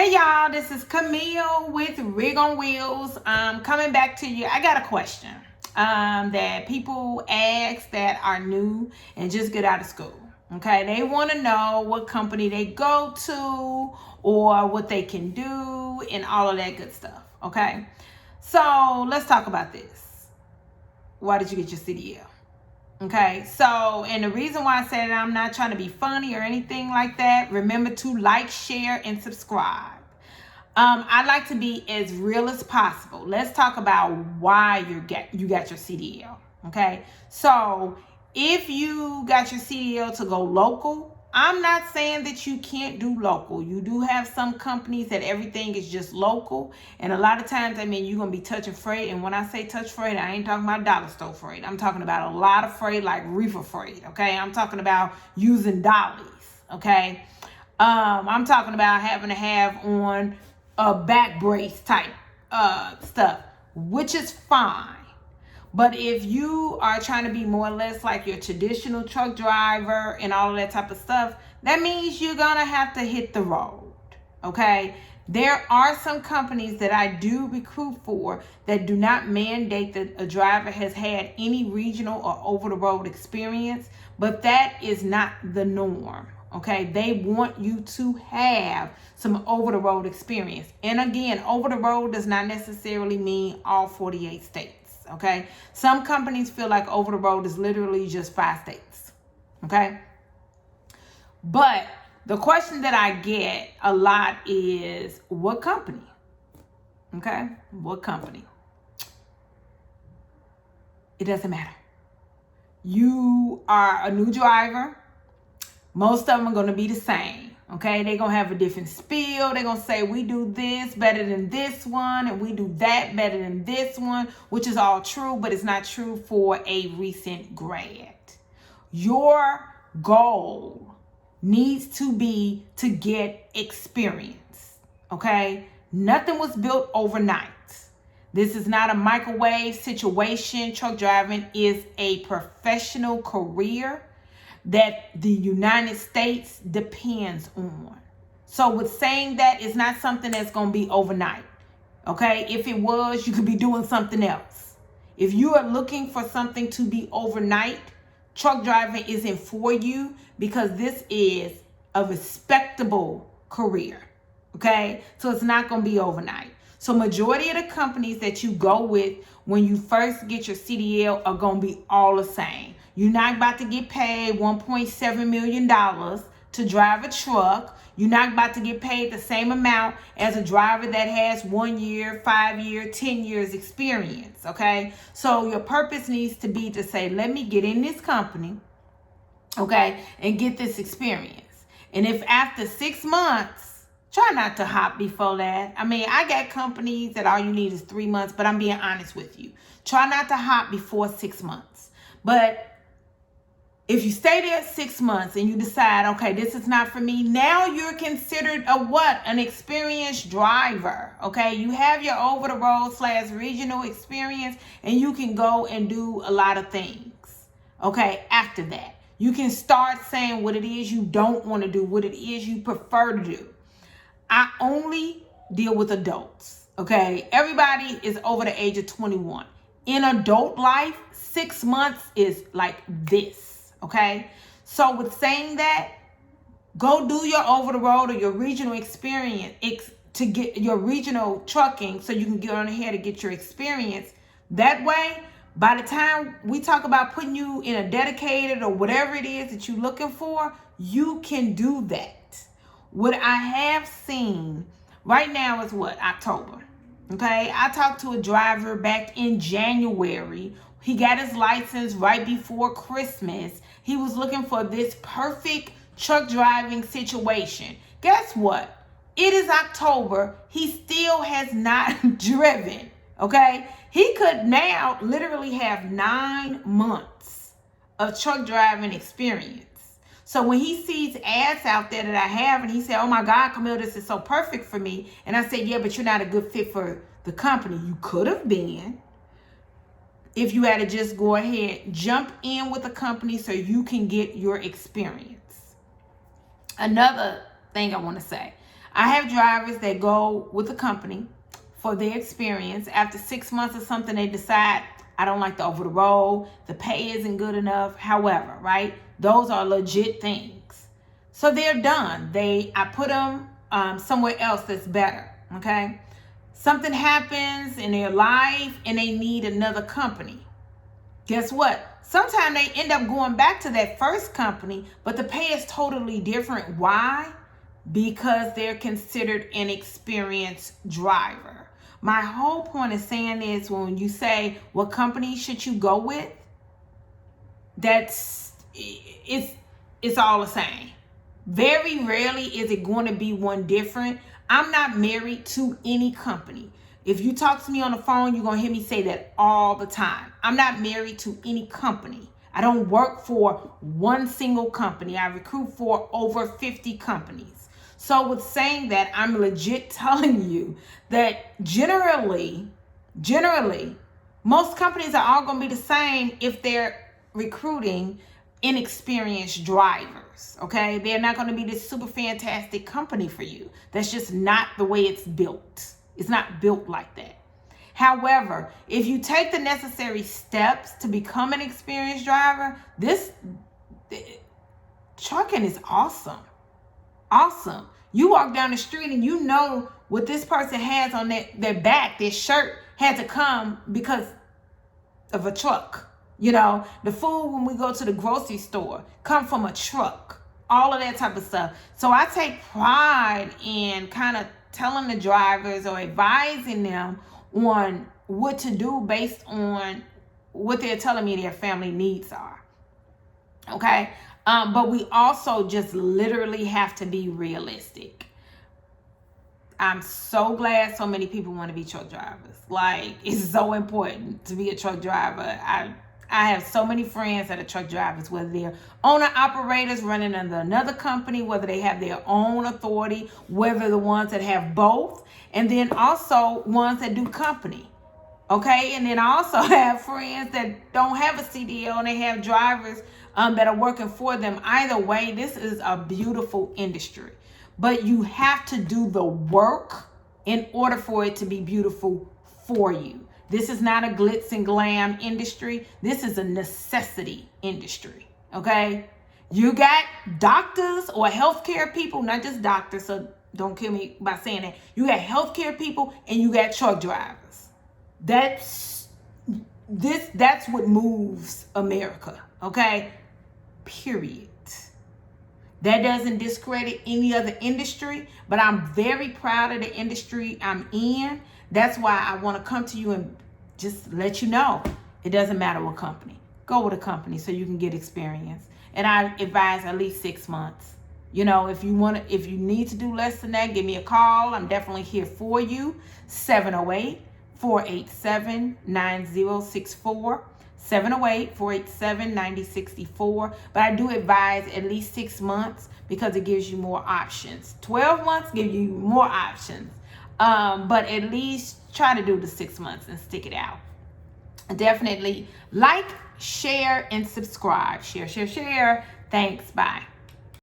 Hey y'all, this is Camille with Rig on Wheels. Coming back to you. I got a question that people ask that are new and just get out of school. Okay, they want to know what company they go to or what they can do and all of that good stuff. Okay, so let's talk about this. Why did you get your CDL? Okay, so, and the reason why I said I'm not trying to be funny or anything like that, remember to like, share, and subscribe. I'd like to be as real as possible. Let's talk about why you got your CDL. Okay, so if you got your CDL to go local, I'm not saying that you can't do local. You do have some companies that everything is just local, and a lot of times, I mean, you're gonna be touching freight. And when I say touch freight, I ain't talking about dollar store freight. I'm talking about a lot of freight, like reefer freight. Okay, I'm talking about using dollies. Okay, I'm talking about having to have on a back brace type stuff, which is fine. But if you are trying to be more or less like your traditional truck driver and all of that type of stuff, that means you're gonna have to hit the road. Okay, there are some companies that I do recruit for that do not mandate that a driver has had any regional or over the road experience, but that is not the norm. Okay, they want you to have some over the road experience. And again, over the road does not necessarily mean all 48 states. Okay, some companies feel like over the road is literally just 5 states. Okay, but the question that I get a lot is, what company? Okay, what company? It doesn't matter. You are a new driver. Most of them are going to be the same. Okay, they're going to have a different spiel. They're going to say, we do this better than this one, and we do that better than this one, which is all true, but it's not true for a recent grad. Your goal needs to be to get experience. Okay, nothing was built overnight. This is not a microwave situation. Truck driving is a professional career that the United States depends on. So with saying that, it's not something that's going to be overnight. Okay, if it was, you could be doing something else. If you are looking for something to be overnight, truck driving isn't for you, because this is a respectable career. Okay, so it's not going to be overnight. So majority of the companies that you go with when you first get your CDL are going to be all the same. You're not about to get paid $1.7 million to drive a truck. You're not about to get paid the same amount as a driver that has 1 year, 5 year, 10 years experience. Okay, so your purpose needs to be to say, let me get in this company, okay, and get this experience. And if after 6 months, try not to hop before that. I mean, I got companies that all you need is 3 months, but I'm being honest with you. Try not to hop before 6 months. But if you stay there 6 months and you decide, okay, this is not for me, now you're considered a what? An experienced driver. Okay, you have your over the road / regional experience, and you can go and do a lot of things. Okay, after that, you can start saying what it is you don't want to do, what it is you prefer to do. I only deal with adults. Okay, everybody is over the age of 21. In adult life, 6 months is like this. Okay, so with saying that, go do your over the road or your regional experience to get your regional trucking, so you can get on ahead to get your experience. That way, by the time we talk about putting you in a dedicated or whatever it is that you're looking for, you can do that. What I have seen right now is what? October. Okay, I talked to a driver back in January. He got his license right before Christmas. He was looking for this perfect truck driving situation. Guess what? It is October. He still has not driven. Okay, he could now literally have 9 months of truck driving experience. So when he sees ads out there that I have, and he said, oh my God, Camille, this is so perfect for me. And I said, yeah, but you're not a good fit for the company. You could have been, if you had to just go ahead, jump in with a company so you can get your experience. Another thing I want to say, I have drivers that go with the company for their experience. After 6 months or something, they decide, I don't like the over the road, the pay isn't good enough. However, right, those are legit things. So they're done. I put them somewhere else that's better. Okay, something happens in their life and they need another company. Guess what? Sometimes they end up going back to that first company, but the pay is totally different. Why? Because they're considered an experienced driver. My whole point of saying is, when you say what company should you go with, it's all the same. Very rarely is it going to be one different. I'm not married to any company. If you talk to me on the phone, you're going to hear me say that all the time. I'm not married to any company. I don't work for one single company. I recruit for over 50 companies. So with saying that, I'm legit telling you that generally, most companies are all going to be the same if they're recruiting inexperienced drivers. Okay, they're not going to be this super fantastic company for you. That's just not the way it's built. It's not built like that. However, if you take the necessary steps to become an experienced driver, trucking is awesome. Awesome. You walk down the street and you know what this person has on their back, their shirt had to come because of a truck. You know, the food when we go to the grocery store come from a truck. All of that type of stuff. So I take pride in kind of telling the drivers or advising them on what to do based on what they're telling me their family needs are. Okay? But we also just literally have to be realistic. I'm so glad so many people want to be truck drivers. Like, it's so important to be a truck driver. I have so many friends that are truck drivers, whether they're owner-operators running under another company, whether they have their own authority, whether the ones that have both, and then also ones that do company. Okay, and then I also have friends that don't have a CDL and they have drivers that are working for them. Either way, this is a beautiful industry. But you have to do the work in order for it to be beautiful for you. This is not a glitz and glam industry. This is a necessity industry, okay? You got doctors or healthcare people, not just doctors, so don't kill me by saying that. You got healthcare people and you got truck drivers. That's what moves America, okay? Period. That doesn't discredit any other industry, but I'm very proud of the industry I'm in. That's why I want to come to you and just let you know it doesn't matter what company. Go with a company so you can get experience. And I advise at least 6 months. You know, if you need to do less than that, give me a call. I'm definitely here for you. 708-487-9064. 708-487-9064. But I do advise at least 6 months because it gives you more options. 12 months give you more options. But at least try to do the 6 months and stick it out. Definitely like, share, and subscribe. Share. Thanks. Bye.